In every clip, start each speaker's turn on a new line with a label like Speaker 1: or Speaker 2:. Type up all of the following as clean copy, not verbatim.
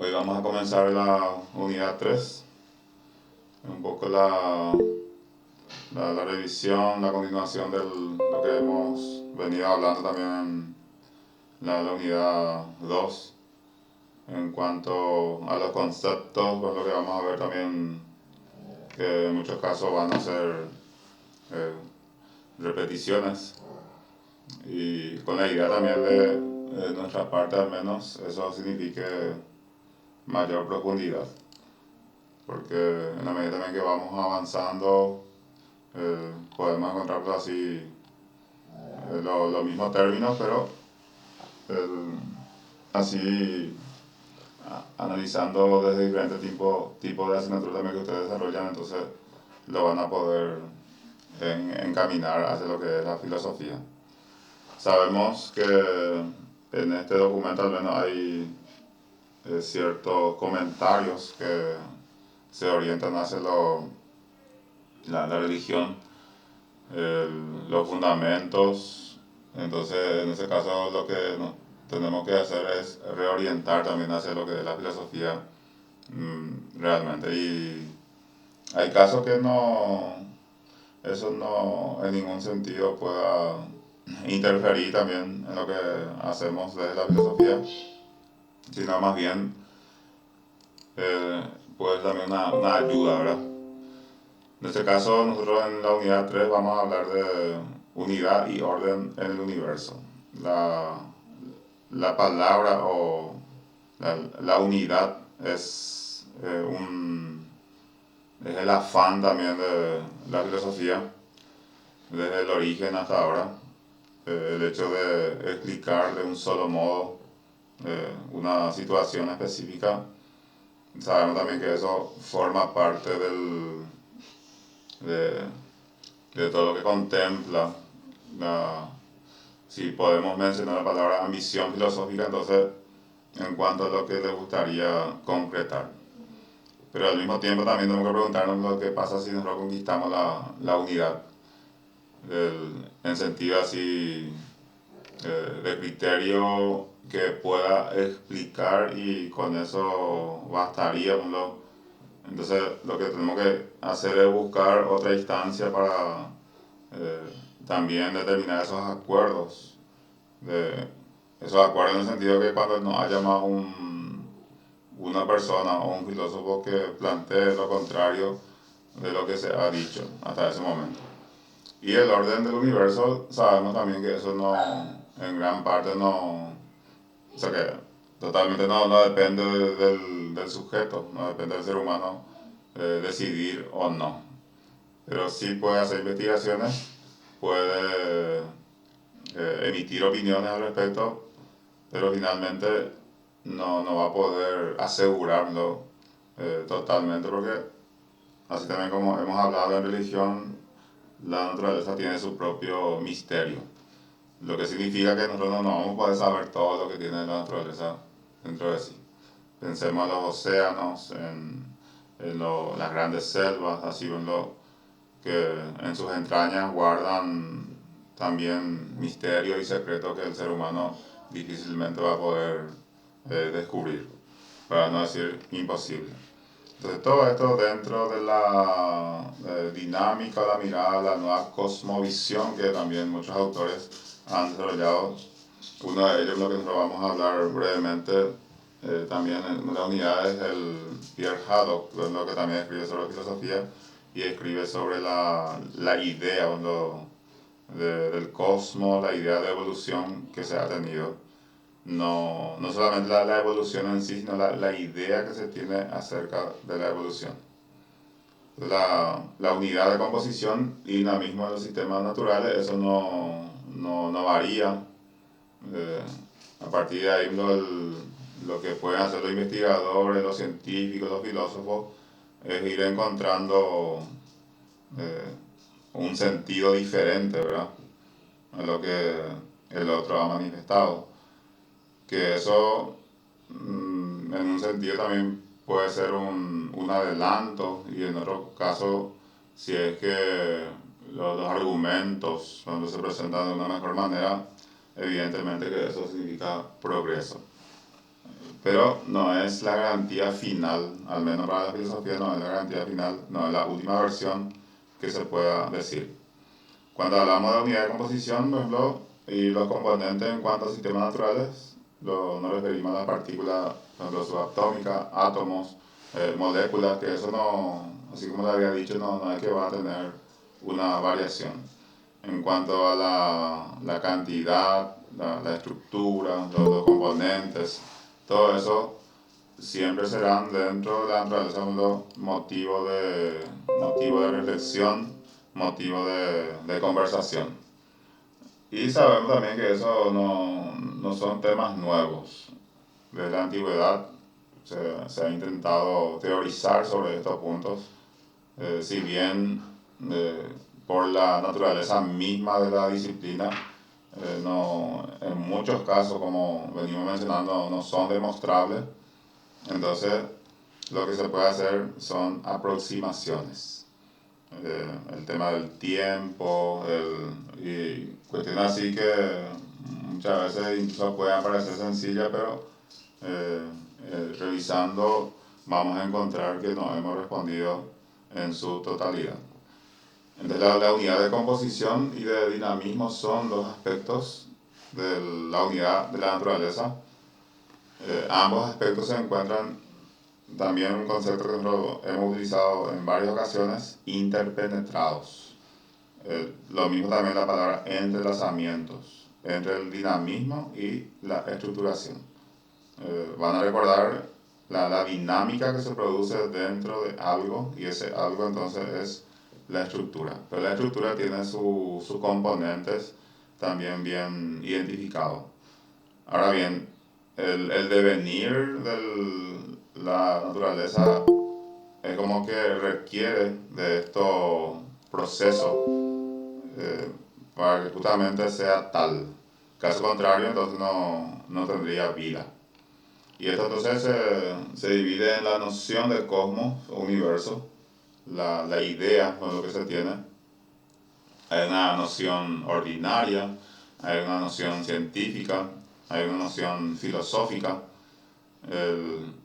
Speaker 1: Hoy vamos a comenzar la unidad 3, un poco la revisión, la continuación de lo que hemos venido hablando también en la unidad 2 en cuanto a los conceptos, pues lo que vamos a ver también que en muchos casos van a ser eh, repeticiones y con la idea también de nuestra parte al menos eso signifique mayor profundidad, porque en la medida también que vamos avanzando podemos encontrar pues, así los mismos términos, pero así analizando desde diferentes tipos de asignaturas también que ustedes desarrollan, entonces lo van a poder encaminar hacia lo que es la filosofía. Sabemos que en este documento al menos hay ciertos comentarios que se orientan hacia la religión, los fundamentos. Entonces, en ese caso, lo que tenemos que hacer es reorientar también hacia lo que es la filosofía realmente. Y hay casos que eso no en ningún sentido pueda interferir también en lo que hacemos desde la filosofía, sino más bien pues también una ayuda, ¿verdad? En este caso, nosotros en la unidad 3 vamos a hablar de unidad y orden en el universo. La, la palabra o la unidad es el afán también de la filosofía, desde el origen hasta ahora. El hecho de explicar de un solo modo una situación específica, sabemos también que eso forma parte de, de todo lo que contempla la, si podemos mencionar la palabra ambición filosófica, entonces en cuanto a lo que le gustaría concretar. Pero al mismo tiempo también tenemos que preguntarnos lo que pasa si nosotros conquistamos la unidad, en sentido así de criterio que pueda explicar y con eso bastaría. Entonces lo que tenemos que hacer es buscar otra instancia para eh, también determinar esos acuerdos en el sentido que cuando no haya más una persona o un filósofo que plantee lo contrario de lo que se ha dicho hasta ese momento. Y el orden del universo, sabemos también que eso no, en gran parte no, o sea que totalmente no depende del sujeto, no depende del ser humano decidir o no. Pero sí puede hacer investigaciones, puede emitir opiniones al respecto, pero finalmente no va a poder asegurarlo totalmente, porque así también como hemos hablado en religión, la naturaleza tiene su propio misterio, lo que significa que nosotros no vamos a poder saber todo lo que tiene la naturaleza dentro de sí. Pensemos en los océanos, las grandes selvas, así en que en sus entrañas guardan también misterios y secretos que el ser humano difícilmente va a poder descubrir, para no decir imposible. Entonces todo esto dentro de la dinámica, la mirada, la nueva cosmovisión que también muchos autores han desarrollado. Uno de ellos, lo que nosotros vamos a hablar brevemente también en la unidad, es el Pierre Haddock, lo que también escribe sobre filosofía y escribe sobre la idea del cosmos, la idea de evolución que se ha tenido. No solamente la evolución en sí, sino la idea que se tiene acerca de la evolución. La unidad de composición y la misma de los sistemas naturales, eso no varía. Eh, a partir de ahí lo que pueden hacer los investigadores, los científicos, los filósofos, es ir encontrando eh, un sentido diferente, ¿verdad? A lo que el otro ha manifestado. Que eso, en un sentido, también puede ser un adelanto, y en otro caso, si es que los argumentos, cuando se presentan de una mejor manera, evidentemente que eso significa progreso. pero no es la garantía final, al menos para la filosofía no es la garantía final, no es la última versión que se pueda decir. Cuando hablamos de unidad de composición, por ejemplo, y los componentes en cuanto a sistemas naturales, nos referimos a las partículas, por ejemplo, subatómicas, átomos, moléculas, que eso no, así como le había dicho, no es que va a tener una variación. En cuanto a la cantidad, la estructura, los componentes, todo eso siempre serán dentro de la naturaleza motivo de reflexión, motivo de conversación. Y sabemos también que eso no son temas nuevos. Desde la antigüedad se ha intentado teorizar sobre estos puntos, si bien eh, por la naturaleza misma de la disciplina, en muchos casos, como venimos mencionando, no son demostrables. Entonces, lo que se puede hacer son aproximaciones. El tema del tiempo, y cuestiones así que muchas veces incluso pueden parecer sencillas, pero eh, revisando vamos a encontrar que no hemos respondido en su totalidad. Entonces, la unidad de composición y de dinamismo son dos aspectos de la unidad de la naturaleza. Ambos aspectos se encuentran también un concepto que nosotros hemos utilizado en varias ocasiones, interpenetrados. Lo mismo también la palabra entrelazamientos, entre el dinamismo y la estructuración. Van a recordar la dinámica que se produce dentro de algo, y ese algo entonces es la estructura. Pero la estructura tiene sus componentes también bien identificados. Ahora bien, el devenir de la naturaleza es como que requiere de estos procesos eh, para que justamente sea tal. Caso contrario, entonces no tendría vida. Y esto entonces se divide en la noción de cosmos o universo, la idea de lo que se tiene. Hay una noción ordinaria, hay una noción científica, hay una noción filosófica.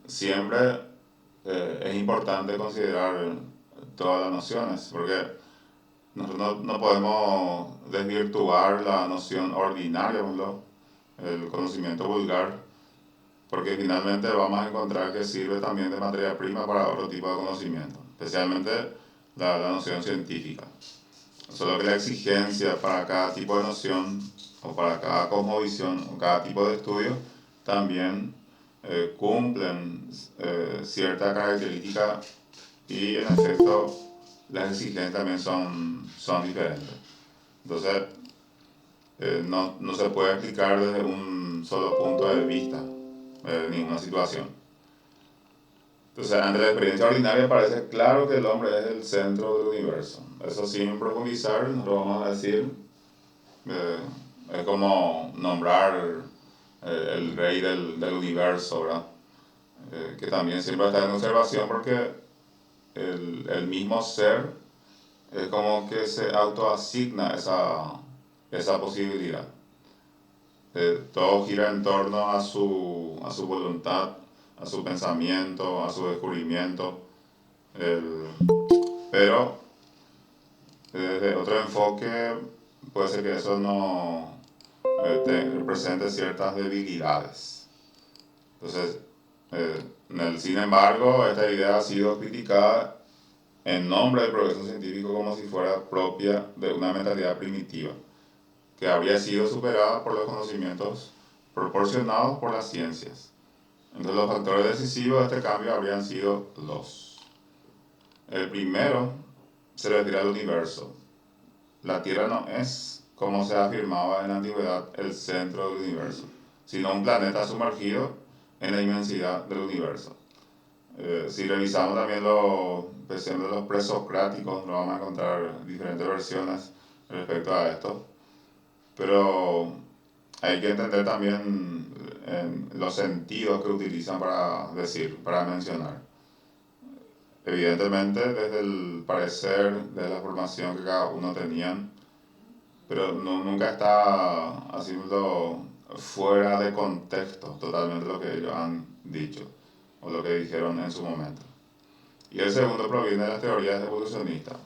Speaker 1: Siempre es importante considerar todas las nociones, porque nosotros no podemos desvirtuar la noción ordinaria, ¿no? El conocimiento vulgar, porque finalmente vamos a encontrar que sirve también de materia prima para otro tipo de conocimiento, especialmente la noción científica. Solo que la exigencia para cada tipo de noción o para cada cosmovisión o cada tipo de estudio también cumplen cierta característica, y en efecto las exigencias también son diferentes. Entonces no se puede explicar desde un solo punto de vista ninguna situación. Entonces, ante la experiencia ordinaria parece claro que el hombre es el centro del universo. Eso sin profundizar, nos lo vamos a decir, eh, es como nombrar el rey del universo, ¿verdad? Que también siempre está en observación porque el mismo ser es como que se autoasigna esa posibilidad. Todo gira en torno a su voluntad, a su pensamiento, a su descubrimiento. El, pero desde otro enfoque puede ser que eso no represente ciertas debilidades. Entonces, sin embargo, esta idea ha sido criticada en nombre del progreso científico como si fuera propia de una mentalidad primitiva, que habría sido superada por los conocimientos proporcionados por las ciencias. Entonces, los factores decisivos de este cambio habrían sido dos. El primero se refiere al universo. La Tierra no es, como se afirmaba en la antigüedad, el centro del universo, sino un planeta sumergido en la inmensidad del universo. Si revisamos también los presocráticos, nos vamos a encontrar diferentes versiones respecto a esto. Pero hay que entender también los sentidos que utilizan para decir, para mencionar. Evidentemente, desde el parecer, desde la formación que cada uno tenían, pero nunca está haciendo fuera de contexto totalmente lo que ellos han dicho o lo que dijeron en su momento. Y el segundo proviene de las teorías evolucionistas,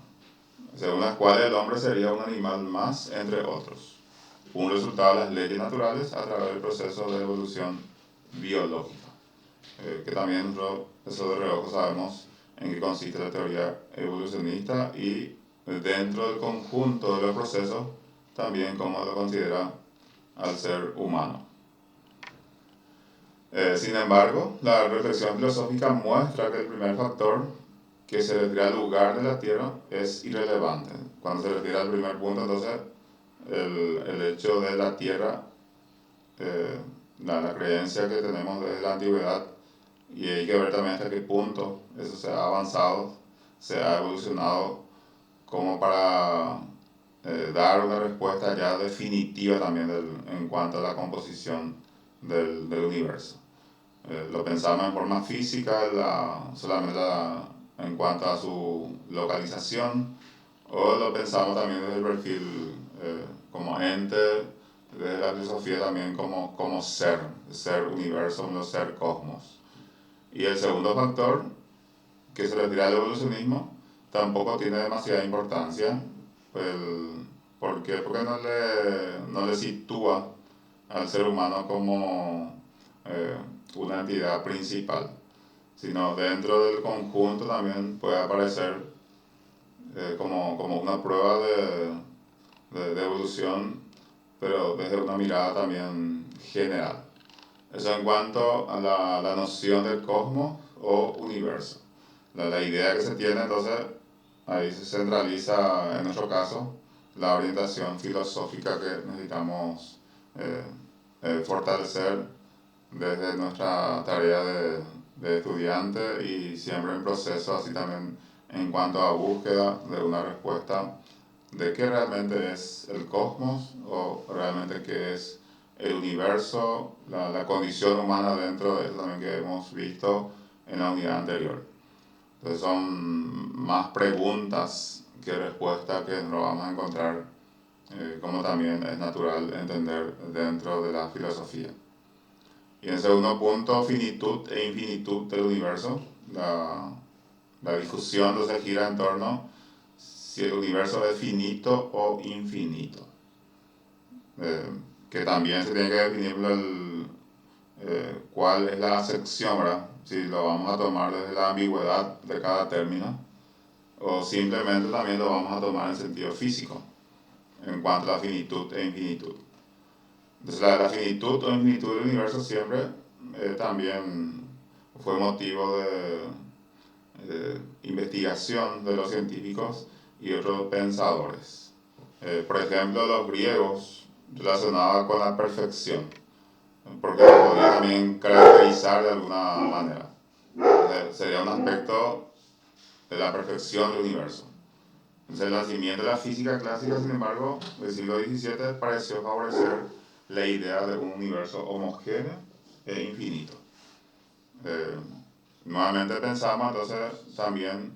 Speaker 1: según las cuales el hombre sería un animal más entre otros, un resultado de las leyes naturales a través del proceso de evolución biológica, que también eso de reojo sabemos en qué consiste la teoría evolucionista y dentro del conjunto de los procesos también cómo lo considera al ser humano. Sin embargo, la reflexión filosófica muestra que el primer factor que se refiere al lugar de la Tierra es irrelevante. Cuando se refiere al primer punto, entonces el hecho de la Tierra, la creencia que tenemos desde la antigüedad, y hay que ver también hasta qué punto eso se ha avanzado, se ha evolucionado como para dar una respuesta ya definitiva también en cuanto a la composición del universo. Lo pensamos en forma física, solamente en cuanto a su localización, o lo pensamos también desde el perfil como ente, desde la filosofía también como ser universo, no ser cosmos. Y el segundo factor, que se refiere al evolucionismo, tampoco tiene demasiada importancia. ¿Por qué? Porque no le sitúa al ser humano como una entidad principal, sino dentro del conjunto también puede aparecer como una prueba de evolución, pero desde una mirada también general. Eso en cuanto a la noción del cosmos o universo. La idea que se tiene, entonces, ahí se centraliza, en nuestro caso, la orientación filosófica que necesitamos fortalecer desde nuestra tarea de estudiante y siempre en proceso, así también en cuanto a búsqueda de una respuesta de qué realmente es el cosmos o realmente qué es el universo, la condición humana dentro de eso también que hemos visto en la unidad anterior. Entonces son más preguntas que respuestas que nos vamos a encontrar, como también es natural entender dentro de la filosofía. Y en el segundo punto, finitud e infinitud del universo. La discusión entonces gira en torno si el universo es finito o infinito. Que también se tiene que definir cuál es la acepción, ¿verdad? Si lo vamos a tomar desde la ambigüedad de cada término o simplemente también lo vamos a tomar en sentido físico en cuanto a la finitud e infinitud. Entonces la finitud o infinitud del universo siempre también fue motivo de investigación de los científicos y otros pensadores. Por ejemplo, los griegos relacionaban con la perfección, porque lo podía también caracterizar de alguna manera. Sería un aspecto de la perfección del universo. Entonces, el nacimiento de la física clásica, sin embargo, del siglo XVII pareció favorecer la idea de un universo homogéneo e infinito. Nuevamente pensamos entonces también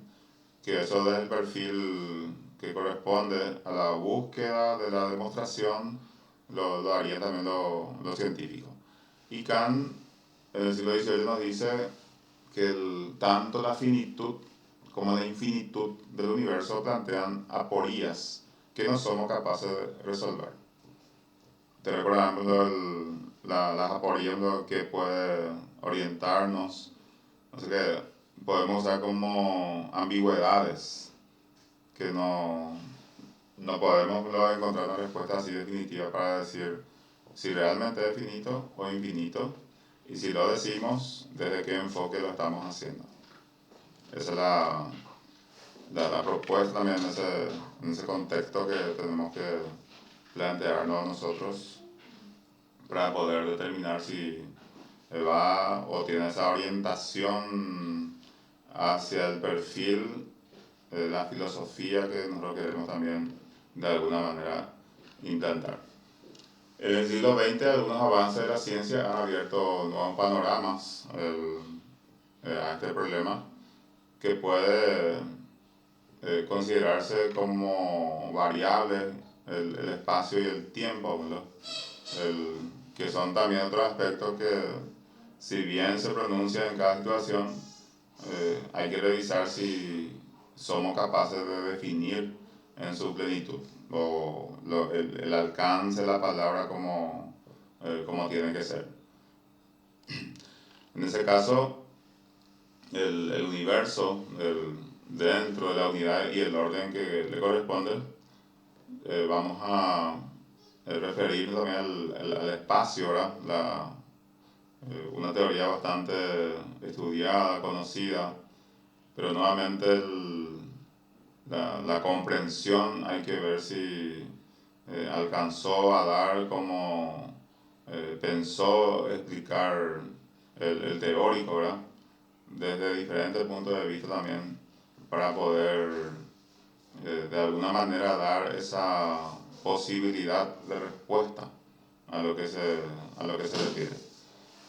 Speaker 1: que eso es el perfil que corresponde a la búsqueda de la demostración, lo harían también los científicos. Y Kant en el siglo XVIII nos dice que tanto la finitud como la infinitud del universo plantean aporías que no somos capaces de resolver. Te recordamos las aporías que puede orientarnos, no sé qué, podemos usar como ambigüedades que no podemos encontrar una respuesta así definitiva para decir si realmente es finito o infinito y si lo decimos, desde qué enfoque lo estamos haciendo. Esa es la propuesta también en ese contexto que tenemos que plantearnos nosotros para poder determinar si va o tiene esa orientación hacia el perfil de la filosofía que nosotros queremos también de alguna manera implantar. En el siglo XX algunos avances de la ciencia han abierto nuevos panoramas a este problema que puede considerarse como variable el espacio y el tiempo, ¿verdad? que son también otros aspectos que, si bien se pronuncia en cada situación, hay que revisar si somos capaces de definir en su plenitud o el alcance de la palabra como tiene que ser. En ese caso, el universo, dentro de la unidad y el orden que le corresponde, vamos a referirnos también al espacio, ¿verdad? Una teoría bastante estudiada, conocida, pero nuevamente la comprensión hay que ver si alcanzó a dar como pensó explicar el teórico, ¿verdad? Desde diferentes puntos de vista también, para poder de alguna manera dar esa posibilidad de respuesta a lo que se refiere.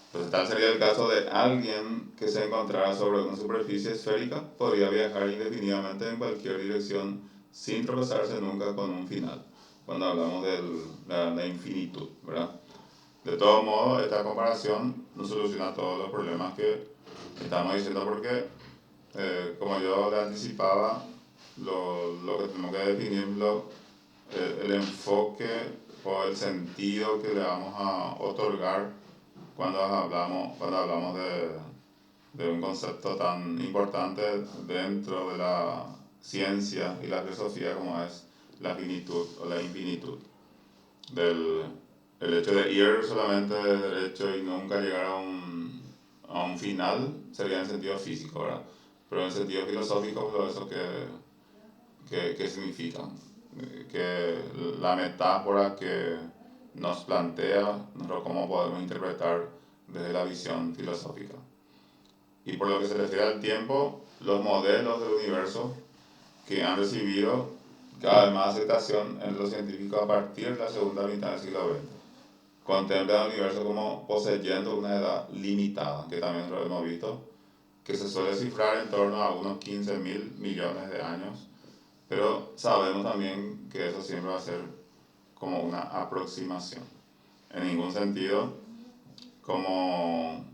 Speaker 1: Entonces, tal sería el caso de alguien que se encontrara sobre una superficie esférica, podría viajar indefinidamente en cualquier dirección sin tropezarse nunca con un final, cuando hablamos de la infinitud, ¿verdad? De todo modo, esta comparación no soluciona todos los problemas que estamos diciendo, porque, como yo le anticipaba, lo que tenemos que definirlo, el enfoque o el sentido que le vamos a otorgar cuando hablamos de un concepto tan importante dentro de la ciencia y la filosofía como es la finitud o la infinitud. El hecho de ir solamente derecho y nunca llegar a un final sería en sentido físico, ¿verdad? Pero en sentido filosófico, todo eso que significa, que la metáfora que nos plantea, nosotros cómo podemos interpretar desde la visión filosófica. Y por lo que se refiere al tiempo, los modelos del universo que han recibido cada vez más aceptación entre los científicos a partir de la segunda mitad del siglo XX contemplan el universo como poseyendo una edad limitada, que también lo hemos visto, que se suele cifrar en torno a unos 15.000 millones de años, pero sabemos también que eso siempre va a ser como una aproximación. En ningún sentido, como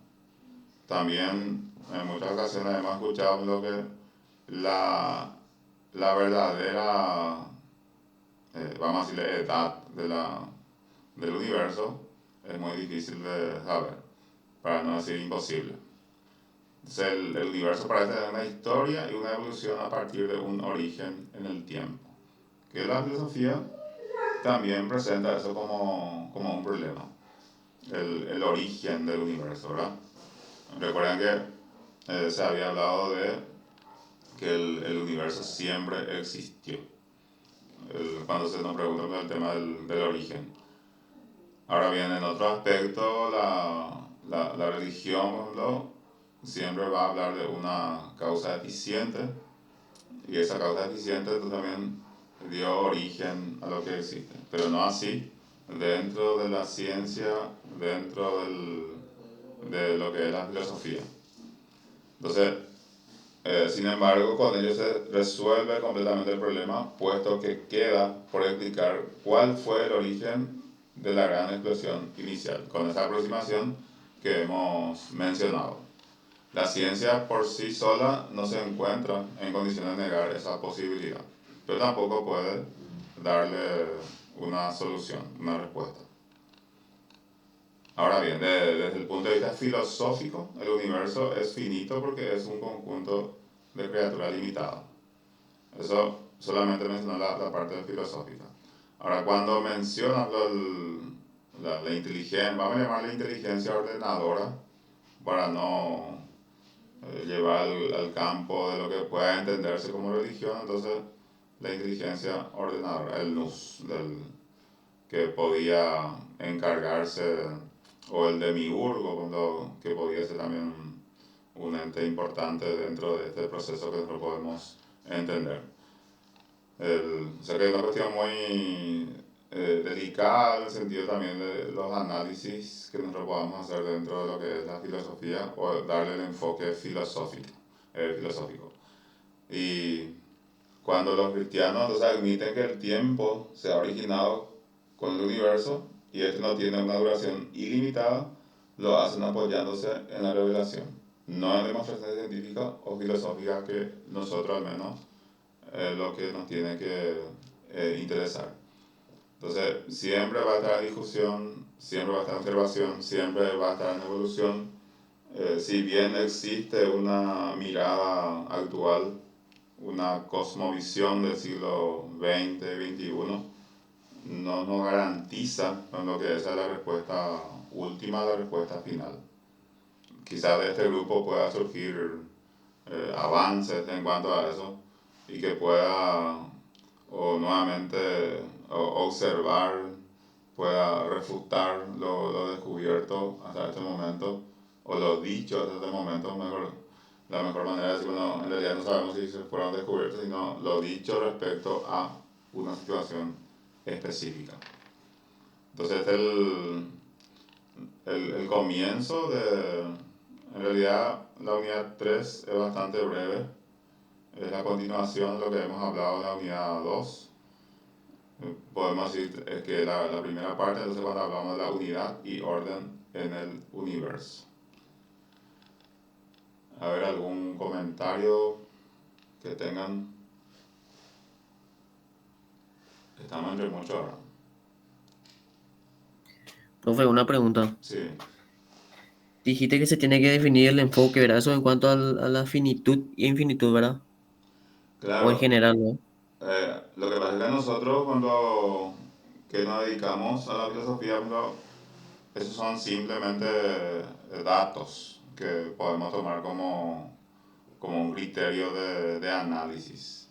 Speaker 1: también en muchas ocasiones hemos escuchado lo que la verdadera, vamos a decirle, edad del universo es muy difícil de saber, para no decir imposible. Entonces el universo parece tener una historia y una evolución a partir de un origen en el tiempo, que la filosofía también presenta eso como un problema, el origen del universo, ¿verdad? Recuerden que se había hablado de que el universo siempre existió, cuando se nos pregunta por el tema del origen. Ahora bien, en otro aspecto, la religión, por ejemplo, siempre va a hablar de una causa eficiente, y esa causa eficiente también dio origen a lo que existe, pero no así dentro de la ciencia, dentro de lo que es la filosofía. Entonces, sin embargo, con ello se resuelve completamente el problema, puesto que queda por explicar cuál fue el origen de la gran explosión inicial, con esa aproximación que hemos mencionado. La ciencia por sí sola no se encuentra en condiciones de negar esa posibilidad, pero tampoco puede darle una solución, una respuesta. Ahora bien, desde el punto de vista filosófico, el universo es finito porque es un conjunto de criaturas limitadas. Eso solamente menciona la parte filosófica. Ahora, cuando mencionas la inteligencia, vamos a llamarla inteligencia ordenadora, para no llevar al campo de lo que pueda entenderse como religión, entonces la inteligencia ordenadora, el nous, que podía encargarse, o el demiurgo, que podía ser también un ente importante dentro de este proceso que nosotros podemos entender. O sea que es una cuestión muy delicada en el sentido también de los análisis que nosotros podamos hacer dentro de lo que es la filosofía, o darle el enfoque filosófico. Y cuando los cristianos entonces admiten que el tiempo se ha originado con el universo, y este no tiene una duración ilimitada, lo hacen apoyándose en la revelación, no en demostraciones científicas o filosóficas que nosotros al menos lo que nos tiene que interesar. Entonces, siempre va a estar en discusión, siempre va a estar en observación, siempre va a estar en evolución. Si bien existe una mirada actual, una cosmovisión del siglo XX, XXI, no nos garantiza en lo que es la respuesta última, la respuesta final. Quizás de este grupo pueda surgir avances en cuanto a eso y que pueda o nuevamente observar, pueda refutar lo descubierto hasta este momento o lo dicho hasta este momento, mejor, la mejor manera de decir, bueno, en realidad no sabemos si se fueron descubiertos, sino lo dicho respecto a una situación específica. Entonces el comienzo de, en realidad la unidad 3 es bastante breve, es la continuación de lo que hemos hablado en la unidad 2. Podemos decir que la primera parte, entonces cuando hablamos de la unidad y orden en el universo. A ver, algún comentario que tengan. Estamos entre muchos ahora.
Speaker 2: Profe, una pregunta.
Speaker 1: Sí,
Speaker 2: Dijiste que se tiene que definir el enfoque, ¿verdad? Eso en cuanto a la finitud y infinitud, ¿verdad? O en
Speaker 1: claro.
Speaker 2: general, ¿no?
Speaker 1: Lo que pasa es que nosotros cuando que nos dedicamos a la filosofía, esos son simplemente datos que podemos tomar como un criterio de análisis.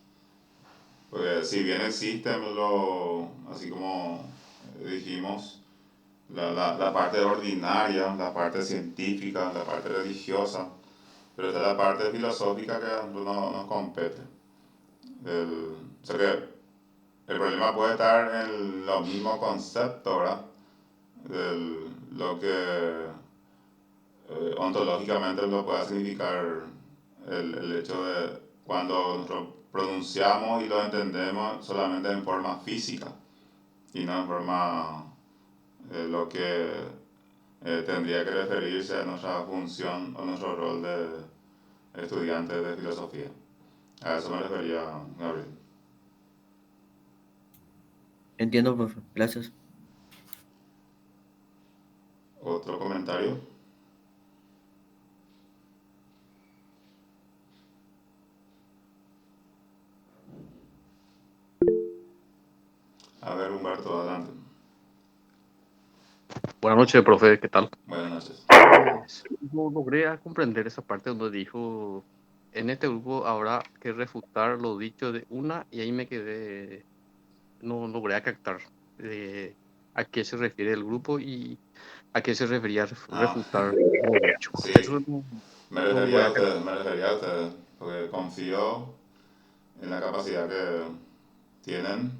Speaker 1: Porque si bien existen, así como dijimos, la parte ordinaria, la parte científica, la parte religiosa, pero esta es la parte filosófica que a nosotros nos compete. O sea que el problema puede estar en los mismos conceptos, ¿verdad? Lo que ontológicamente lo pueda significar el hecho de cuando nosotros pronunciamos y lo entendemos solamente en forma física y no en forma lo que tendría que referirse a nuestra función o nuestro rol de estudiante de filosofía. A eso me refería Gabriel.
Speaker 2: Entiendo, profe. Gracias.
Speaker 1: ¿Otro comentario? A ver, Humberto, adelante.
Speaker 3: Buenas noches, profe, ¿qué tal?
Speaker 1: Buenas noches.
Speaker 3: No logré comprender esa parte donde dijo, en este grupo habrá que refutar lo dicho de una y ahí me quedé, no logré captar a qué se refiere el grupo y a qué se refería
Speaker 1: Ah,
Speaker 3: refutar lo dicho.
Speaker 1: sí,
Speaker 3: Eso no,
Speaker 1: me
Speaker 3: no
Speaker 1: refería
Speaker 3: logré
Speaker 1: a
Speaker 3: captar.
Speaker 1: ustedes, me refería a ustedes, porque confío en la capacidad que tienen,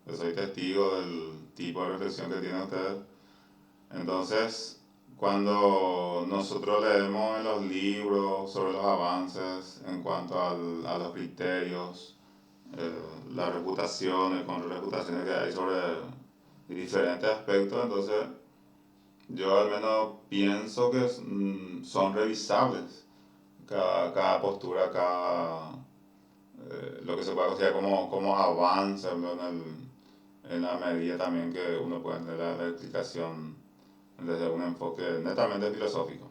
Speaker 1: yo soy testigo del tipo de reflexión que tienen ustedes. Entonces, cuando nosotros leemos en los libros sobre los avances en cuanto a los criterios, las reputaciones, contrarreputaciones que hay sobre diferentes aspectos, entonces yo al menos pienso que son revisables cada postura, lo que se puede considerar como avance en la medida también que uno puede tener la explicación desde un enfoque netamente filosófico.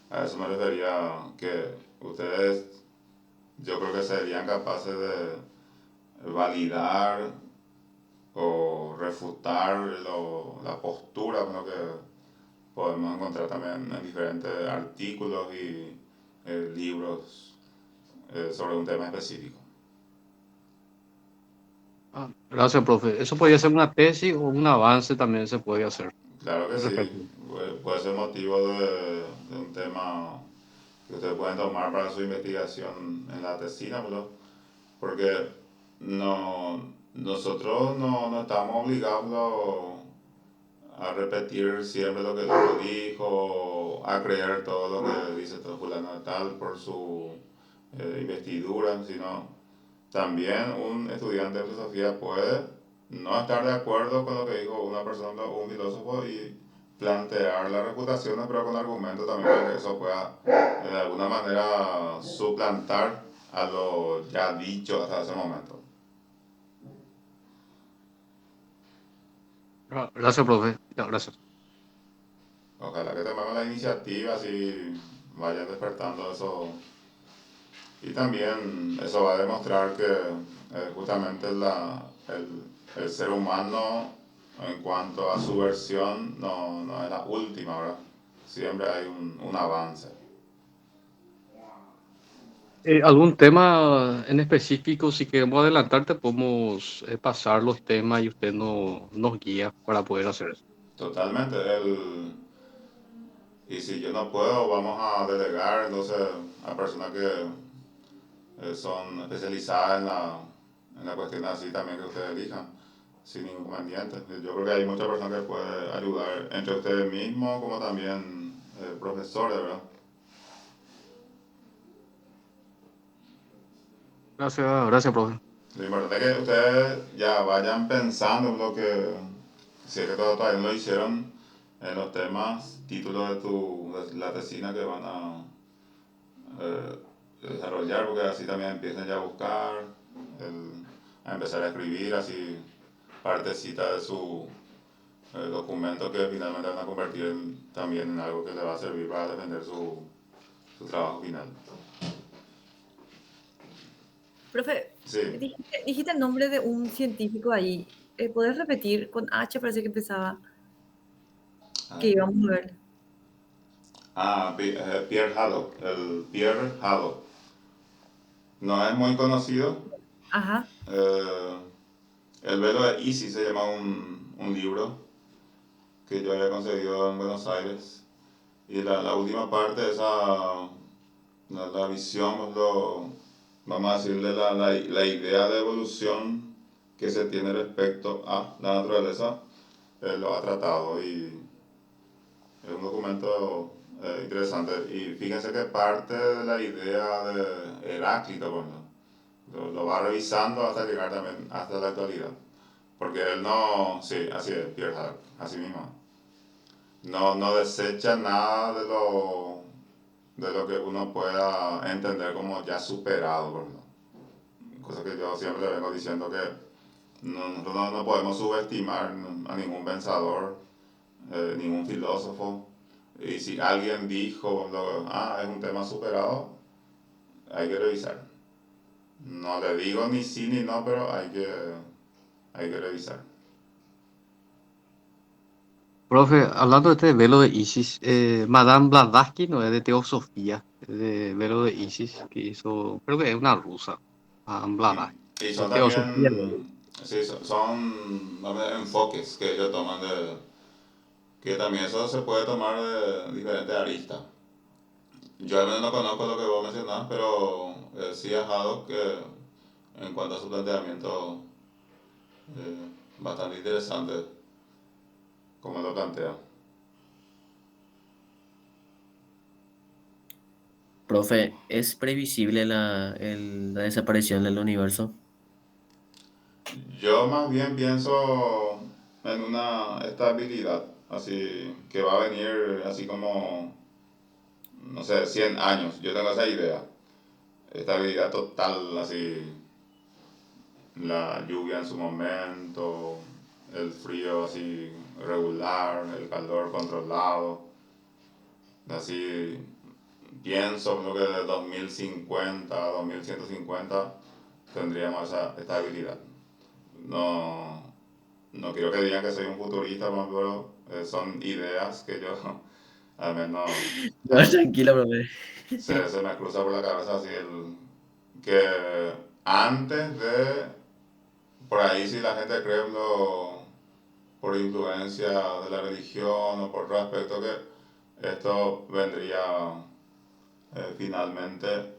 Speaker 1: A eso me refería que ustedes, yo creo que serían capaces de validar o refutar la postura con lo que podemos encontrar también en diferentes artículos y libros sobre un tema específico.
Speaker 3: Ah, gracias, profe. Eso podría ser una tesis o un avance también se puede hacer
Speaker 1: Claro que
Speaker 3: al
Speaker 1: sí,
Speaker 3: respecto.
Speaker 1: puede ser motivo de un tema que ustedes pueden tomar para su investigación en la tesina, ¿verdad? Porque nosotros no estamos obligados a repetir siempre lo que el otro dijo, a creer todo lo que dice todo fulano de tal por su investidura, sino también un estudiante de filosofía puede no estar de acuerdo con lo que dijo una persona o un filósofo y plantear las reputaciones, pero con argumentos también para que eso pueda de alguna manera suplantar a lo ya dicho hasta ese momento.
Speaker 3: Gracias, profe. Ya, gracias.
Speaker 1: Ojalá que tomemos la iniciativa y vayan despertando eso. Y también eso va a demostrar que justamente el ser humano en cuanto a su versión no es la última, ¿verdad? Siempre hay un avance.
Speaker 3: ¿Algún tema en específico? Si queremos adelantarte, podemos pasar los temas y usted nos guía para poder hacer eso.
Speaker 1: Totalmente. Y si yo no puedo, vamos a delegar entonces a personas que son especializadas en la cuestión así también que ustedes elijan, sin ningún inconveniente. Yo creo que hay muchas personas que pueden ayudar entre ustedes mismos como también profesores, ¿verdad?
Speaker 3: Gracias, gracias, profe.
Speaker 1: Lo importante es que ustedes ya vayan pensando en lo que, si es que todavía no lo hicieron, en los temas, títulos de la tesina que van eh, desarrollar, porque así también empiezan ya a buscar, a empezar a escribir así partecita de su documento que finalmente van a convertir también en algo que le va a servir para defender su trabajo final.
Speaker 4: Profe,
Speaker 1: Sí.
Speaker 4: dijiste el nombre de un científico ahí. ¿Podés repetir? Con H parece que empezaba, que
Speaker 1: Ah,
Speaker 4: íbamos a ver.
Speaker 1: Pierre Haddock, el Pierre Haddock. No es muy conocido.
Speaker 4: Ajá.
Speaker 1: Eh, El velo de Isis se llama un libro que yo había conseguido en Buenos Aires. Y la última parte de esa, la visión, vamos a decirle la idea de evolución que se tiene respecto a la naturaleza, él lo ha tratado y es un documento interesante. Y fíjense que parte de la idea de Heráclito, bueno, lo va revisando hasta llegar también hasta la actualidad. Porque él no, sí, así es, Pierre Haddock, así mismo. No desecha nada de lo que uno pueda entender como ya superado, ¿verdad? Cosa que yo siempre le vengo diciendo que nosotros no podemos subestimar a ningún pensador, ningún filósofo. Y si alguien dijo, es un tema superado, hay que revisar. No le digo ni sí ni no, pero hay que revisar.
Speaker 3: Profe, hablando de este velo de Isis, Madame Blavatsky no es de Teosofía, es de velo de Isis que hizo, creo que es una rusa, Madame Blavatsky.
Speaker 1: Y
Speaker 3: Es
Speaker 1: son
Speaker 3: Teosofía, ¿no?
Speaker 1: también, sí, son enfoques que ellos toman que también eso se puede tomar de diferentes aristas. Yo al menos no conozco lo que vos mencionás, pero sí he dejado que en cuanto a su planteamiento, bastante interesante como lo plantea.
Speaker 2: Profe, ¿es previsible la desaparición del universo?
Speaker 1: Yo más bien pienso en una estabilidad, así que va a venir así como, no sé, 100 años. Yo tengo esa idea. Estabilidad total, así, la lluvia en su momento, el frío así regular, el calor controlado. Así pienso creo que de 2050 a 2150 tendríamos esa estabilidad. No, no quiero que digan que soy un futurista, pero son ideas que yo al menos
Speaker 2: No, tranquilo, profe.
Speaker 1: se me cruza por la cabeza así que antes de, por ahí si la gente cree por influencia de la religión o por otro aspecto que esto vendría finalmente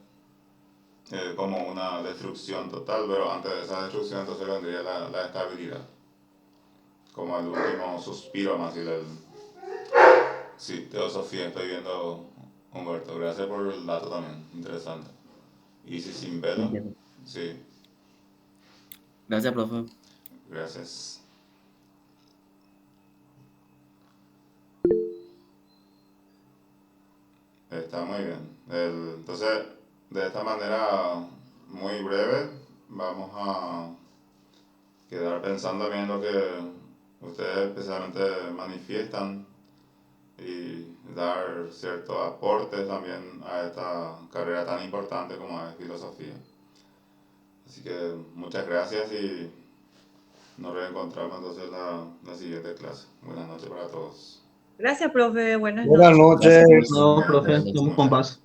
Speaker 1: como una destrucción total, pero antes de esa destrucción entonces vendría la estabilidad, como el último suspiro más y sí, teosofía estoy viendo, Humberto, gracias por el dato también, interesante. Y si sin velo,
Speaker 2: Entiendo.
Speaker 1: sí,
Speaker 2: Gracias, profe.
Speaker 1: Gracias. Está muy bien. Entonces, de esta manera muy breve, vamos a quedar pensando bien lo que ustedes especialmente manifiestan y dar ciertos aportes también a esta carrera tan importante como es filosofía. Así que muchas gracias y nos reencontramos entonces la siguiente clase. Buenas noches para todos.
Speaker 4: Gracias, profe. Buenas
Speaker 5: Buenas
Speaker 4: noches.
Speaker 5: noches.
Speaker 2: No, profe, estamos con paz.